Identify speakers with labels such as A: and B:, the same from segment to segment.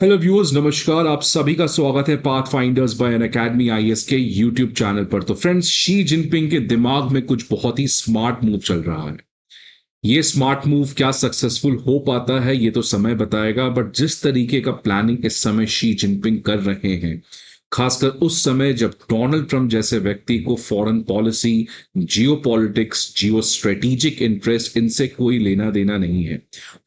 A: Hello viewers, नमस्कार। आप सभी का स्वागत है पाथ फाइंडर्स बाय अन अकेडमी आईएएस के यूट्यूब चैनल पर। तो फ्रेंड्स, शी जिनपिंग के दिमाग में कुछ बहुत ही स्मार्ट मूव चल रहा है। ये स्मार्ट मूव क्या सक्सेसफुल हो पाता है ये तो समय बताएगा, बट जिस तरीके का प्लानिंग इस समय शी जिनपिंग कर रहे हैं, खासकर उस समय जब डोनाल्ड ट्रंप जैसे व्यक्ति को फॉरेन पॉलिसी, जियो पॉलिटिक्स, जियो स्ट्रेटेजिक इंटरेस्ट इनसे कोई लेना देना नहीं है।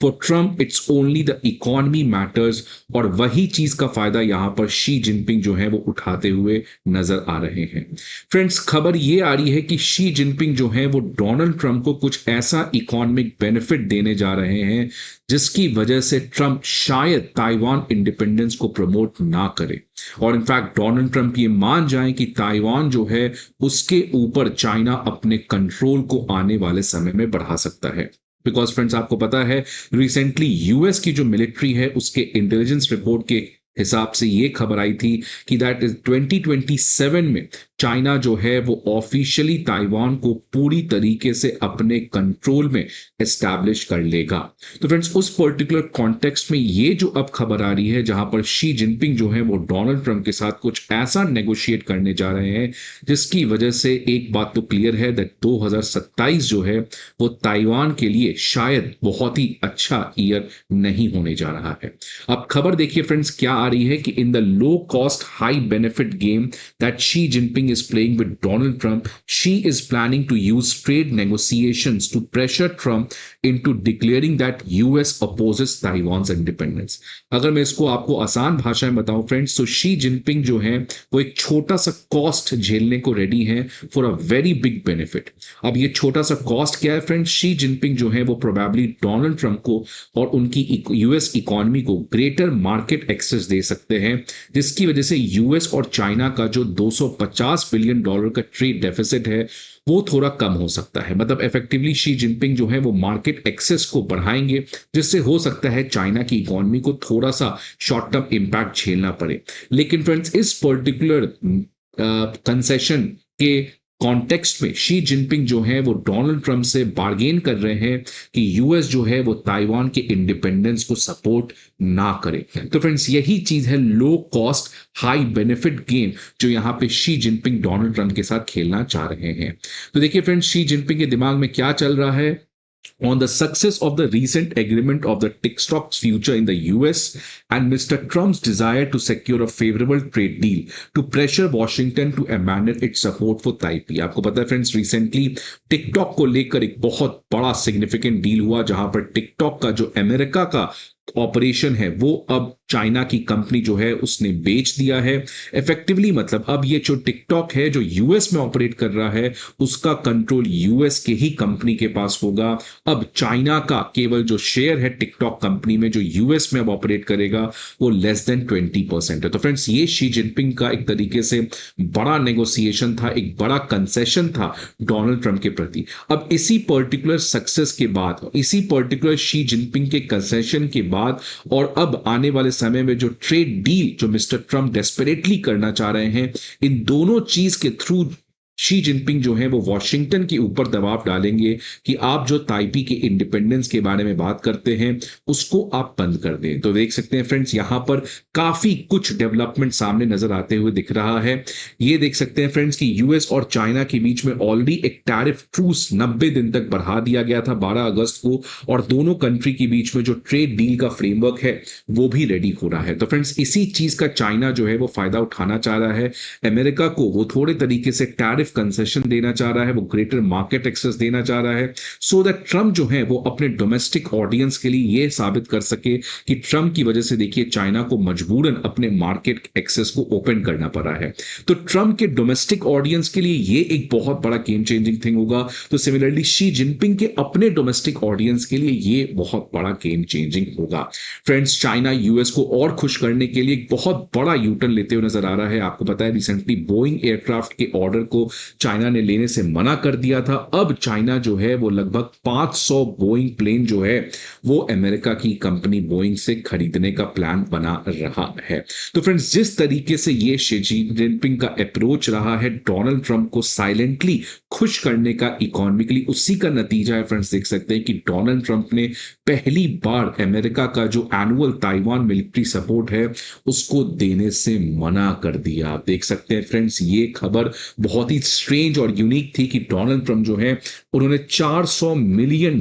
A: For Trump it's only the economy matters, और वही चीज का फायदा यहां पर शी जिनपिंग जो है वो उठाते हुए नजर आ रहे हैं। फ्रेंड्स, खबर ये आ रही है कि शी जिनपिंग जो है वो डोनाल्ड ट्रंप को कुछ ऐसा इकोनॉमिक बेनिफिट देने जा रहे हैं जिसकी वजह से ट्रंप शायद ताइवान इंडिपेंडेंस को प्रमोट ना करे, और इनफैक्ट डोनाल्ड ट्रंप ये मान जाएं कि ताइवान जो है उसके ऊपर चाइना अपने कंट्रोल को आने वाले समय में बढ़ा सकता है। बिकॉज फ्रेंड्स, आपको पता है रिसेंटली यूएस की जो मिलिट्री है उसके इंटेलिजेंस रिपोर्ट के हिसाब से ये खबर आई थी कि दैट इज 2027 में चाइना जो है वो ऑफिशियली ताइवान को पूरी तरीके से अपने कंट्रोल में एस्टैब्लिश कर लेगा। तो फ्रेंड्स, उस पर्टिकुलर कॉन्टेक्स्ट में ये जो अब खबर आ रही है जहां पर शी जिनपिंग जो है वो डोनाल्ड ट्रंप के साथ कुछ ऐसा नेगोशिएट करने जा रहे हैं जिसकी वजह से एक बात तो क्लियर है दैट 2027 जो है वो ताइवान के लिए शायद बहुत ही अच्छा ईयर नहीं होने जा रहा है। अब खबर देखिए फ्रेंड्स, क्या आ रही है कि in the low cost high benefit game that Xi Jinping is playing with Donald Trump, she is planning to use trade negotiations to pressure Trump into declaring that US opposes Taiwan's independence। अगर मैं इसको आपको आसान भाषा में बताऊं friends, तो Xi Jinping जो है वो एक छोटा सा कॉस्ट झेलने को रेडी है for a very big benefit. अब ये छोटा सा कॉस्ट क्या है फ्रेंड्स? शी जिनपिंग जो है वो प्रोबेबली डोनाल्ड ट्रंप को और उनकी यूएस इकोनॉमी को ग्रेटर मार्केट एक्सेस दे सकते हैं, जिसकी वजह से यूएस और चाइना का जो 250 बिलियन डॉलर का ट्रेड डेफिसिट है वो थोड़ा कम हो सकता है। मतलब इफेक्टिवली शी जिनपिंग जो है वो मार्केट एक्सेस को बढ़ाएंगे, जिससे हो सकता है चाइना की इकोनॉमी को थोड़ा सा शॉर्ट टर्म इंपैक्ट झेलना पड़े। लेकिन फ्रेंड्स, इस पर्टिकुलर कंसेशन के कॉन्टेक्स्ट में शी जिनपिंग जो है वो डोनाल्ड ट्रंप से बार्गेन कर रहे हैं कि यूएस जो है वो ताइवान के इंडिपेंडेंस को सपोर्ट ना करे। तो फ्रेंड्स, यही चीज है low cost high benefit game जो यहां पे शी जिनपिंग डोनाल्ड ट्रंप के साथ खेलना चाह रहे हैं। तो देखिए फ्रेंड्स, शी जिनपिंग के दिमाग में क्या चल रहा है। On the success of the recent agreement of the TikTok's future in the US and Mr. Trump's desire to secure a favorable trade deal to pressure Washington to abandon its support for Taipei। आपको पता है friends, recently TikTok को लेकर एक बहुत बड़ा significant deal हुआ जहां पर टिकटॉक का जो अमेरिका का ऑपरेशन है वो अब चाइना की कंपनी जो है उसने बेच दिया है। इफेक्टिवली मतलब अब ये जो टिकटॉक है जो यूएस में ऑपरेट कर रहा है उसका कंट्रोल यूएस के ही कंपनी के पास होगा। अब चाइना का केवल जो शेयर है टिकटॉक कंपनी में जो यूएस में अब ऑपरेट करेगा वो लेस देन 20% है। तो फ्रेंड्स, ये शी जिनपिंग का एक तरीके से बड़ा नेगोशिएशन था, एक बड़ा कंसेशन था डोनाल्ड ट्रंप के प्रति। अब इसी पर्टिकुलर सक्सेस के बाद, इसी पर्टिकुलर शी जिनपिंग के कंसेशन के बाद और अब आने वाले समय में जो ट्रेड डील जो मिस्टर ट्रंप डेस्परेटली करना चाह रहे हैं, इन दोनों चीज के थ्रू शी जिनपिंग जो है वो वॉशिंगटन के ऊपर दबाव डालेंगे कि आप जो ताइपी के इंडिपेंडेंस के बारे में बात करते हैं उसको आप बंद कर दें। तो देख सकते हैं फ्रेंड्स, यहां पर काफी कुछ डेवलपमेंट सामने नजर आते हुए दिख रहा है। ये देख सकते हैं फ्रेंड्स कि यूएस और चाइना के बीच में ऑलरेडी एक टैरिफ ट्रूस 90 दिन तक बढ़ा दिया गया था 12 अगस्त को, और दोनों कंट्री के बीच में जो ट्रेड डील का फ्रेमवर्क है वो भी रेडी हो रहा है। तो फ्रेंड्स, इसी चीज का चाइना जो है वो फायदा उठाना चाह रहा है। अमेरिका को वो थोड़े तरीके से टैरिफ कंसेशन देना चाह रहा है, वो ग्रेटर मार्केट एक्सेस देना चाह रहा है, सो दैट ट्रंप जो है वो अपने डोमेस्टिक ऑडियंस के लिए ये साबित कर सके कि ट्रंप की वजह से देखिए चाइना को मजबूरन अपने मार्केट एक्सेस को ओपन करना पड़ा है। तो ट्रंप के डोमेस्टिक ऑडियंस के लिए ये एक बहुत बड़ा गेम चेंजिंग थिंग होगा। तो सिमिलरली शी जिनपिंग के अपने डोमेस्टिक ऑडियंस के लिए ये बहुत बड़ा गेम चेंजिंग होगा। फ्रेंड्स, चाइना यूएस को और खुश करने के लिए एक बहुत बड़ा यूटर्न लेते हुए नजर आ रहा है। आपको पता है रिसेंटली बोइंग एयरक्राफ्ट के ऑर्डर को चाइना ने लेने से मना कर दिया था। अब चाइना जो है वो लगभग 500 बोइंग प्लेन जो है वो अमेरिका की कंपनी बोइंग से खरीदने का प्लान बना रहा है। तो फ्रेंड्स, जिस तरीके से ये शी जिनपिंग का अप्रोच रहा है डोनाल्ड ट्रंप को साइलेंटली खुश करने का इकोनॉमिकली, उसी का नतीजा है फ्रेंड्स। देख सकते हैं कि डोनाल्ड ट्रंप ने पहली बार अमेरिका का जो एनुअल ताइवान मिलिट्री सपोर्ट है उसको देने से मना कर दिया। आप देख सकते हैं फ्रेंड्स, ये खबर बहुत ही स्ट्रेंज और यूनिक थी कि डोनाल्ड ट्रंप जो है उन्होंने $400 मिलियन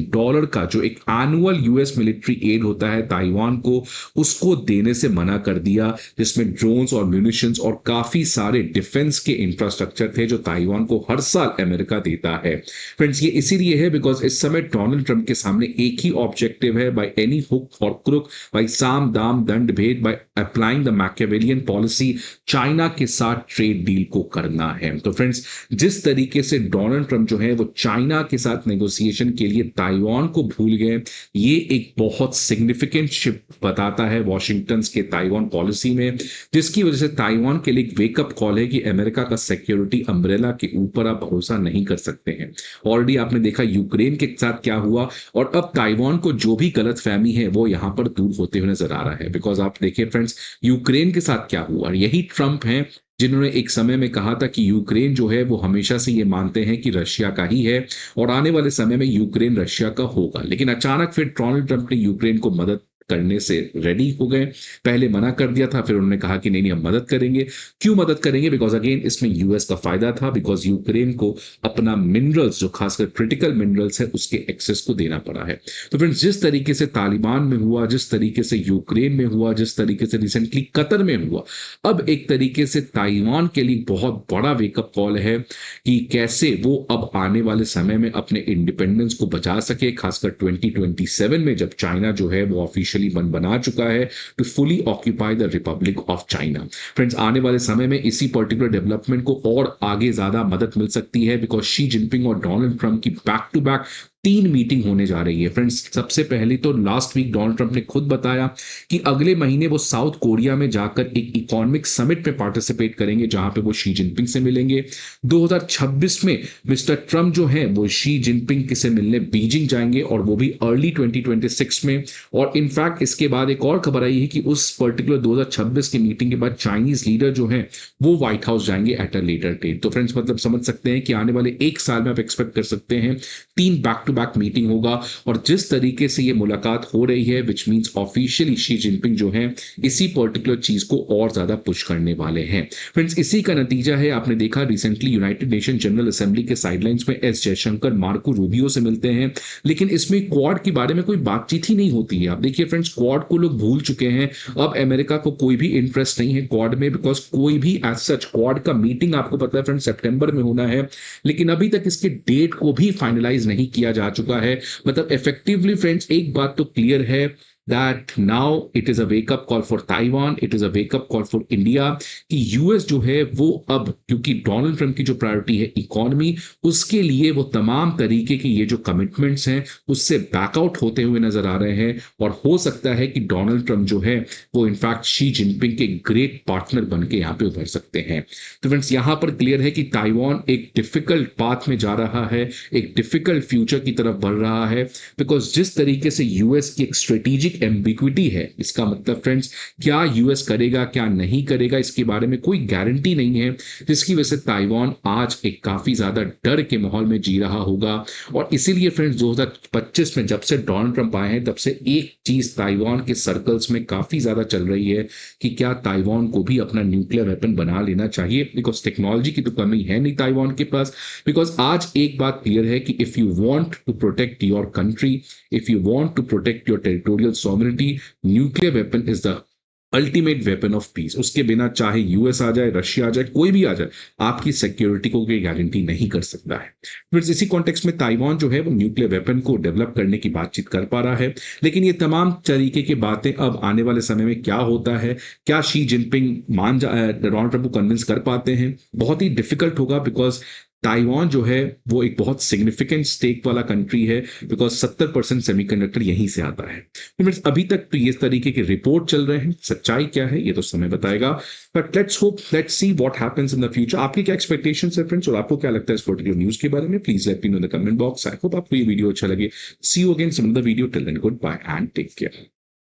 A: का जो एक एनुअल यूएस मिलिट्री एड होता है ताइवान को, उसको देने से मना कर दिया, जिसमें ड्रोन्स और म्यूनिशंस और काफी सारे डिफेंस के इंफ्रास्ट्रक्चर थे जो ताइवान को हर साल अमेरिका देता है। फ्रेंड्स, ये इसीलिए है बिकॉज इस समय डोनाल्ड ट्रंप के सामने एक ही ऑब्जेक्टिव है, बाय एनी हुक और क्रुक, बाय साम दाम दंड भेद, by applying the Machiavellian policy, China के साथ ट्रेड डील को करना है। तो फ्रेंड्स, जिस तरीके से डोनाल्ड ट्रंप जो है वो चाइना के साथ नेगोशिएशन के लिए ताइवान को भूल गए, ये एक बहुत सिग्निफिकेंट शिफ्ट बताता है वॉशिंगटन के ताइवान पॉलिसी में, जिसकी वजह से ताइवान के लिए एक वेकअप कॉल है कि अमेरिका का सिक्योरिटी अम्ब्रेला के ऊपर आप भरोसा नहीं कर सकते हैं। ऑलरेडी आपने देखा यूक्रेन के साथ क्या हुआ, और अब ताइवान को जो भी गलत फहमी है वो यहां पर दूर होते हुए नजर आ रहा है। बिकॉज आप देखिए फ्रेंड्स, यूक्रेन के साथ क्या हुआ, यही ट्रंप हैं जिन्होंने एक समय में कहा था कि यूक्रेन जो है वो हमेशा से ये मानते हैं कि रशिया का ही है और आने वाले समय में यूक्रेन रशिया का होगा। लेकिन अचानक फिर डोनाल्ड ट्रंप ने यूक्रेन को मदद करने से रेडी हो गए। पहले मना कर दिया था, फिर उन्होंने कहा कि नहीं नहीं हम मदद करेंगे। क्यों मदद करेंगे? बिकॉज अगेन इसमें यूएस का फायदा था, बिकॉज यूक्रेन को अपना मिनरल्स जो खासकर क्रिटिकल मिनरल्स है उसके एक्सेस को देना पड़ा है। तो फ्रेंड्स, जिस तरीके से तालिबान में हुआ, जिस तरीके से यूक्रेन में हुआ, जिस तरीके से रिसेंटली कतर में हुआ, अब एक तरीके से ताइवान के लिए बहुत बड़ा वेकअप कॉल है कि कैसे वो अब आने वाले समय में अपने इंडिपेंडेंस को बचा सके, खासकर 2027 में जब चाइना जो है वो ऑफिशियल मन बना चुका है to fully occupy the republic of China. Friends, आने वाले समय में इसी पर्टिकुलर डेवलपमेंट को और आगे ज्यादा मदद मिल सकती है, बिकॉज शी जिनपिंग और डोनाल्ड ट्रंप की बैक टू बैक 3 मीटिंग होने जा रही है। फ्रेंड्स, सबसे पहले तो लास्ट वीक डोनाल्ड ट्रंप ने खुद बताया कि अगले महीने वो साउथ कोरिया में जाकर एक इकोनॉमिक समिट में पार्टिसिपेट करेंगे जहां पे वो शी जिनपिंग से मिलेंगे। 2026 में मिस्टर ट्रंप जो है वो शी जिनपिंग से मिलने बीजिंग जाएंगे, और वो भी अर्ली 2026 में। और इनफैक्ट इसके बाद एक और खबर आई है कि उस पर्टिकुलर 2026 की मीटिंग के बाद चाइनीज लीडर जो है वो व्हाइट हाउस जाएंगे एट अ लेटर डेट। तो फ्रेंड्स, मतलब समझ सकते हैं कि आने वाले एक साल में आप एक्सपेक्ट कर सकते हैं 3 बैक टू बैक मीटिंग होगा। और जिस तरीके से ये मुलाकात हो रही है, which means officially Xi Jinping जो है इसी पर्टिकुलर चीज को और ज्यादा पुश करने वाले हैं। फ्रेंड्स, इसी का नतीजा है, आपने देखा recently United nation general assembly के साइडलाइंस में एस जयशंकर मार्को रूबियो से मिलते हैं, लेकिन इसमें क्वाड के बारे में कोई बातचीत ही नहीं होती है। आप देखिए फ्रेंड्स, क्वाड को लोग भूल चुके हैं, अब अमेरिका को कोई भी इंटरेस्ट नहीं है क्वाड में, बिकॉज कोई भी एज सच क्वाड का मीटिंग आपको पता है फ्रेंड्स सितंबर में होना है, लेकिन अभी तक इसके डेट को भी फाइनलाइज नहीं किया जा चुका है। मतलब इफेक्टिवली फ्रेंड्स, एक बात तो क्लियर है that now it is a wake up call for Taiwan, it is a wake up call for India कि यूएस जो है वो अब, क्योंकि डोनाल्ड ट्रंप की जो प्रायोरिटी है इकोनॉमी, उसके लिए वो तमाम तरीके की ये जो कमिटमेंट्स हैं उससे बैकआउट होते हुए नजर आ रहे हैं। और हो सकता है कि डोनाल्ड ट्रंप जो है वो इनफैक्ट शी जिनपिंग के ग्रेट पार्टनर बन के यहाँ पे उभर सकते हैं। तो फ्रेंड्स, यहाँ पर क्लियर है कि ताइवान एक डिफिकल्ट पाथ में जा रहा है, एक डिफिकल्ट फ्यूचर की तरफ बढ़ रहा है, बिकॉज जिस तरीके से यूएस की एक स्ट्रेटेजिक एम्बिग्विटी है, इसका मतलब फ्रेंड्स क्या यूएस करेगा क्या नहीं करेगा इसके बारे में कोई गारंटी नहीं है, जिसकी वजह से ताइवान आज एक काफी ज्यादा डर के माहौल में जी रहा होगा। और इसीलिए फ्रेंड्स 2025 में जब से डोनाल्ड ट्रंप आए हैं तब से एक चीज ताइवान के सर्कल्स में काफी ज्यादा चल रही है कि क्या ताइवान को भी अपना न्यूक्लियर वेपन बना लेना चाहिए, बिकॉज टेक्नोलॉजी की तो कमी है नहीं ताइवान के पास। बिकॉज आज एक बात क्लियर है कि if you want to protect your country, if you want to protect your territorial sovereignty, nuclear weapon is the ultimate weapon of peace. उसके बिना चाहे यूएस आ जाए, रशिया आ जाए, कोई भी आ जाए, आपकी सिक्योरिटी को कोई गारंटी नहीं कर सकता है। फिर इसी कॉन्टेक्स्ट में ताइवान जो है वो न्यूक्लियर वेपन को डेवलप करने की बातचीत कर पा रहा है। लेकिन ये तमाम तरीके की बातें अब आने वाले समय में क्या होता है, क्या शी जिनपिंग डोनाल्ड ट्रंप को कन्विंस कर पाते हैं, बहुत ही डिफिकल्ट होगा। बिकॉज ताइवान जो है वो एक बहुत सिग्निफिकेंट स्टेक वाला कंट्री है, बिकॉज 70% सेमीकंडक्टर यहीं से आता है। तो फ्रेंड्स अभी तक तो ये तरीके के रिपोर्ट चल रहे हैं, सच्चाई क्या है ये तो समय बताएगा, but let's hope, let's see what happens in the future. आपकी क्या एक्सपेक्टेशंस है फ्रेंड्स, और आपको क्या लगता है इस पर्टिकुलर न्यूज के बारे में? Please let me know in the comment box. I hope आपको ये वीडियो अच्छा लगे। See you again some other video, till then good bye and take care.